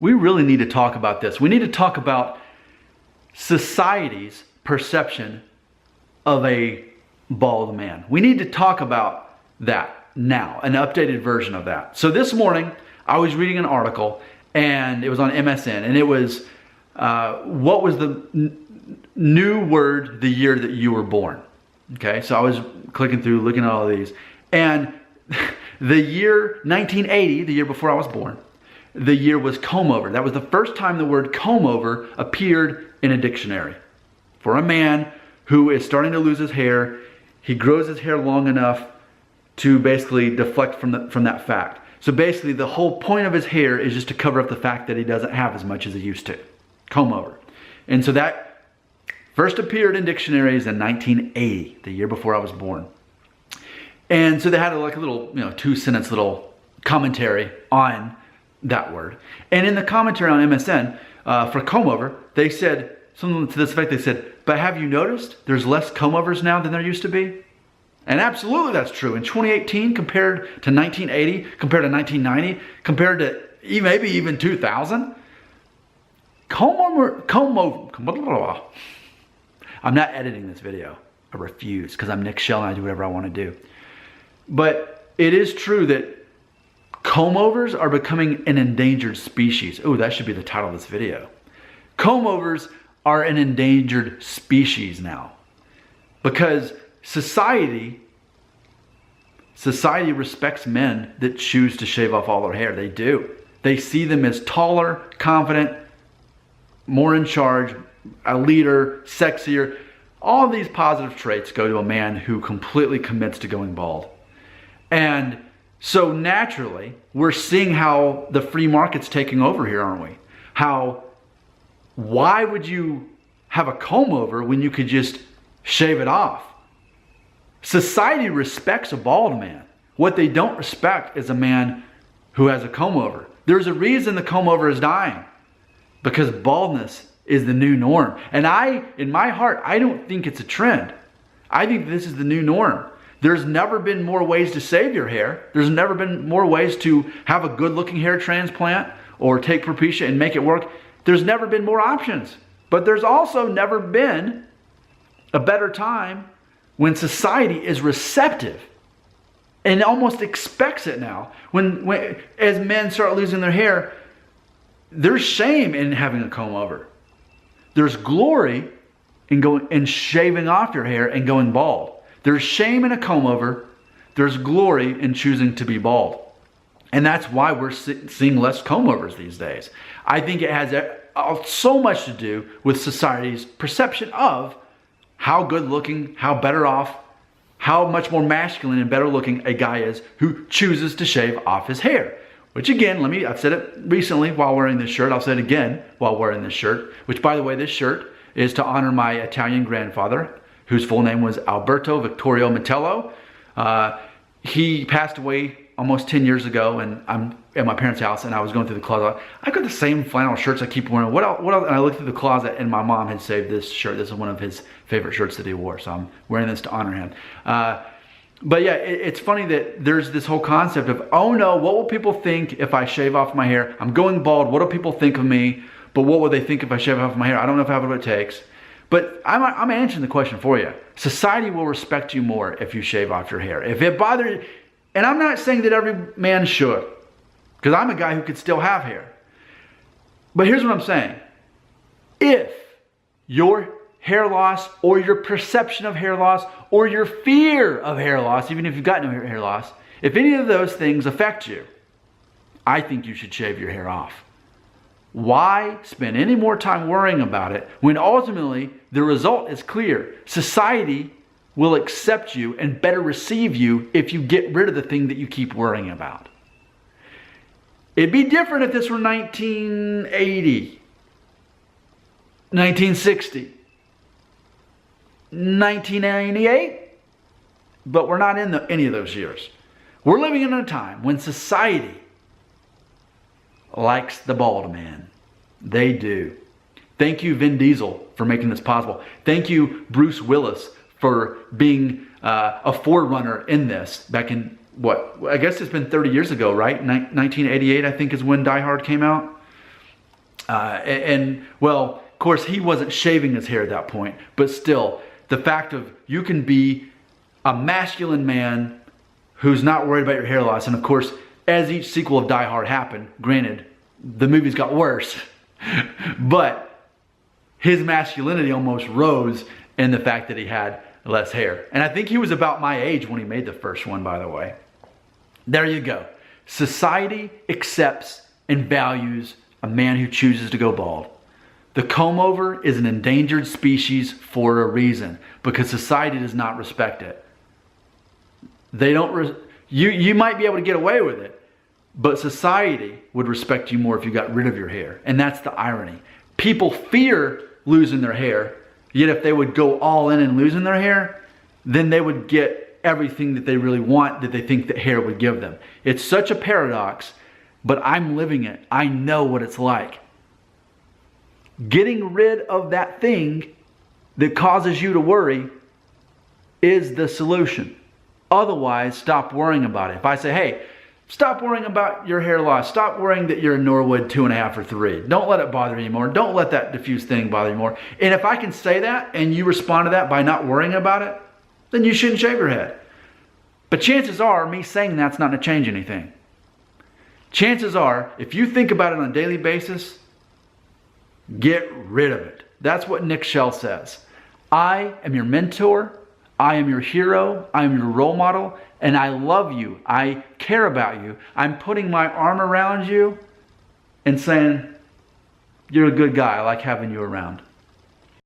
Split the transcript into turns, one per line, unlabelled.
We really need to talk about this. We need to talk about society's perception of a bald man. We need to talk about that now, an updated version of that. So this morning, I was reading an article, and it was on MSN, and it was, what was the new word the year that you were born? Okay, so I was clicking through, looking at all of these, and the year 1980, the year before I was born, the year was comb-over. That was the first time the word comb-over appeared in a dictionary. For a man who is starting to lose his hair, he grows his hair long enough to basically deflect from that fact. So basically the whole point of his hair is just to cover up the fact that he doesn't have as much as he used to. Comb-over. And so that first appeared in dictionaries in 1980, the year before I was born. And so they had like a little, 2-sentence little commentary on that word. And in the commentary on MSN for comb-over, they said something to this effect. They said, but have you noticed there's less comb-overs now than there used to be? And absolutely that's true. In 2018 compared to 1980, compared to 1990, compared to maybe even 2000, comb-over. I'm not editing this video. I refuse, because I'm Nick Shell and I do whatever I want to do. But it is true that comb-overs are becoming an endangered species. Oh, that should be the title of this video. Comb-overs are an endangered species now. Because society respects men that choose to shave off all their hair. They do. They see them as taller, confident, more in charge, a leader, sexier. All of these positive traits go to a man who completely commits to going bald. And so naturally, we're seeing how the free market's taking over here, aren't we? Why would you have a comb over when you could just shave it off? Society respects a bald man. What they don't respect is a man who has a comb over. There's a reason the comb over is dying, because baldness is the new norm. And in my heart, I don't think it's a trend. I think this is the new norm. There's never been more ways to save your hair. There's never been more ways to have a good-looking hair transplant or take Propecia and make it work. There's never been more options. But there's also never been a better time when society is receptive and almost expects it now. When as men start losing their hair, there's shame in having a comb over. There's glory in shaving off your hair and going bald. There's shame in a comb over. There's glory in choosing to be bald. And that's why we're seeing less comb overs these days. I think it has so much to do with society's perception of how good looking, how better off, how much more masculine and better looking a guy is who chooses to shave off his hair. Which again, I've said it recently while wearing this shirt. I'll say it again while wearing this shirt. Which, by the way, this shirt is to honor my Italian grandfather, whose full name was Alberto Vittorio Metello. He passed away almost 10 years ago, and I'm at my parents' house, and I was going through the closet. I got the same flannel shirts I keep wearing. What else? And I looked through the closet, and my mom had saved this shirt. This is one of his favorite shirts that he wore, so I'm wearing this to honor him. But yeah, it's funny that there's this whole concept of, oh no, what will people think if I shave off my hair? I'm going bald. What do people think of me? But what will they think if I shave off my hair? I don't know if I have what it takes. But I'm answering the question for you. Society will respect you more if you shave off your hair. If it bothers, and I'm not saying that every man should, because I'm a guy who could still have hair. But here's what I'm saying. If your hair loss or your perception of hair loss or your fear of hair loss, even if you've got no hair loss, if any of those things affect you, I think you should shave your hair off. Why spend any more time worrying about it when ultimately the result is clear? Society will accept you and better receive you if you get rid of the thing that you keep worrying about. It'd be different if this were 1980, 1960, 1998, but we're not in any of those years. We're living in a time when society likes the bald man. They do. Thank you, Vin Diesel, for making this possible. Thank you, Bruce Willis, for being a forerunner in this back in, what, I guess it's been 30 years ago, right? 1988, I think, is when Die Hard came out. Well, of course, he wasn't shaving his hair at that point, but still, the fact of you can be a masculine man who's not worried about your hair loss. And of course, as each sequel of Die Hard happened, granted, the movies got worse, but his masculinity almost rose in the fact that he had less hair. And I think he was about my age when he made the first one, by the way. There you go. Society accepts and values a man who chooses to go bald. The comb-over is an endangered species for a reason, because society does not respect it. They don't. You might be able to get away with it, but society would respect you more if you got rid of your hair. And that's the irony. People fear losing their hair, yet if they would go all in and losing their hair, then they would get everything that they really want, that they think that hair would give them. It's such a paradox, but I'm living it. I know what it's like. Getting rid of that thing that causes you to worry is the solution. Otherwise, stop worrying about it. If I say, hey, stop worrying about your hair loss. Stop worrying that you're a Norwood 2.5 or 3. Don't let it bother you anymore. Don't let that diffuse thing bother you more. And if I can say that and you respond to that by not worrying about it, then you shouldn't shave your head. But chances are, me saying that's not going to change anything. Chances are, if you think about it on a daily basis, get rid of it. That's what Nick Shell says. I am your mentor. I am your hero. I am your role model. And I love you. I care about you. I'm putting my arm around you and saying, you're a good guy. I like having you around.